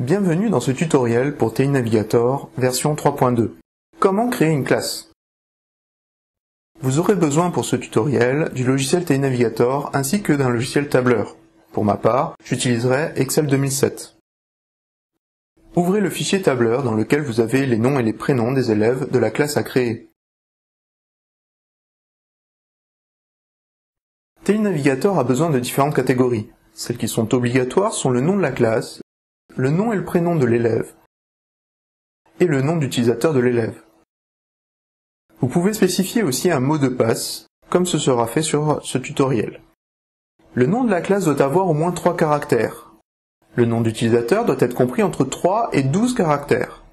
Bienvenue dans ce tutoriel pour TI Navigator version 3.2. Comment créer une classe? Vous aurez besoin pour ce tutoriel du logiciel TI Navigator ainsi que d'un logiciel tableur. Pour ma part, j'utiliserai Excel 2007. Ouvrez le fichier tableur dans lequel vous avez les noms et les prénoms des élèves de la classe à créer. TI Navigator a besoin de différentes catégories. Celles qui sont obligatoires sont le nom de la classe, le nom et le prénom de l'élève, et le nom d'utilisateur de l'élève. Vous pouvez spécifier aussi un mot de passe, comme ce sera fait sur ce tutoriel. Le nom de la classe doit avoir au moins 3 caractères. Le nom d'utilisateur doit être compris entre 3 et 12 caractères.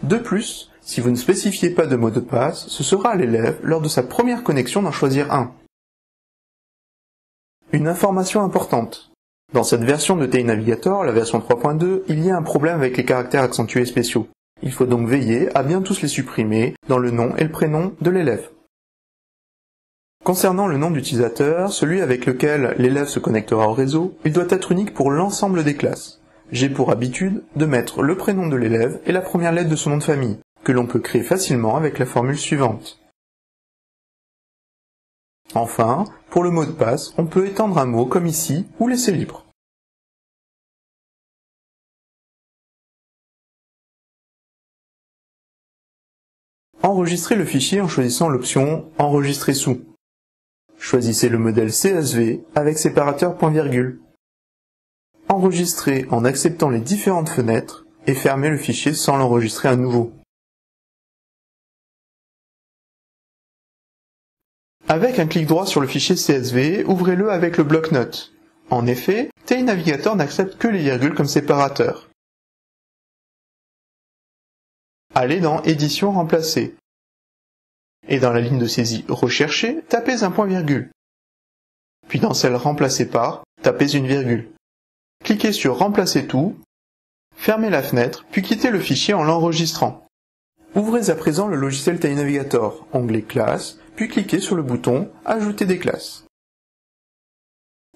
De plus, si vous ne spécifiez pas de mot de passe, ce sera à l'élève, lors de sa première connexion, d'en choisir un. Une information importante. Dans cette version de TI Navigator, la version 3.2, il y a un problème avec les caractères accentués spéciaux. Il faut donc veiller à bien tous les supprimer dans le nom et le prénom de l'élève. Concernant le nom d'utilisateur, celui avec lequel l'élève se connectera au réseau, il doit être unique pour l'ensemble des classes. J'ai pour habitude de mettre le prénom de l'élève et la première lettre de son nom de famille, que l'on peut créer facilement avec la formule suivante. Enfin, pour le mot de passe, on peut étendre un mot comme ici ou laisser libre. Enregistrez le fichier en choisissant l'option « Enregistrer sous ». Choisissez le modèle CSV avec séparateur point-virgule. Enregistrez en acceptant les différentes fenêtres et fermez le fichier sans l'enregistrer à nouveau. Avec un clic droit sur le fichier CSV, ouvrez-le avec le bloc-notes. En effet, TI Navigator n'accepte que les virgules comme séparateur. Allez dans Édition remplacer. Et dans la ligne de saisie Rechercher, tapez un point-virgule. Puis dans celle Remplacer par, tapez une virgule. Cliquez sur Remplacer tout, fermez la fenêtre, puis quittez le fichier en l'enregistrant. Ouvrez à présent le logiciel TI Navigator, onglet Classe, puis cliquez sur le bouton Ajouter des classes.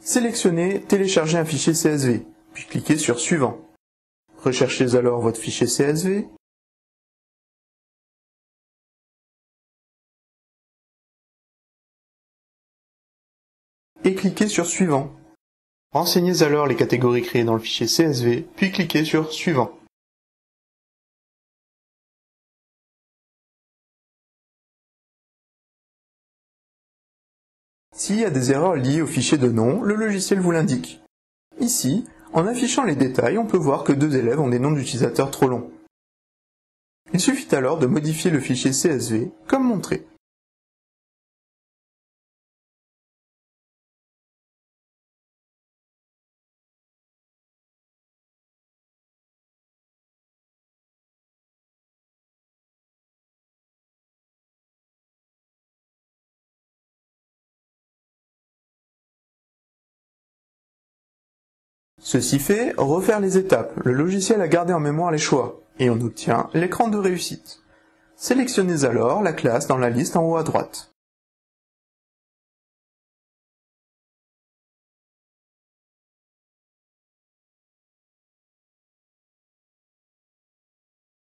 Sélectionnez Télécharger un fichier CSV, puis cliquez sur Suivant. Recherchez alors votre fichier CSV, et cliquez sur Suivant. Renseignez alors les catégories créées dans le fichier CSV, puis cliquez sur Suivant. S'il y a des erreurs liées au fichier de nom, le logiciel vous l'indique. Ici, en affichant les détails, on peut voir que 2 élèves ont des noms d'utilisateurs trop longs. Il suffit alors de modifier le fichier CSV, comme montré. Ceci fait, refaire les étapes, le logiciel a gardé en mémoire les choix, et on obtient l'écran de réussite. Sélectionnez alors la classe dans la liste en haut à droite.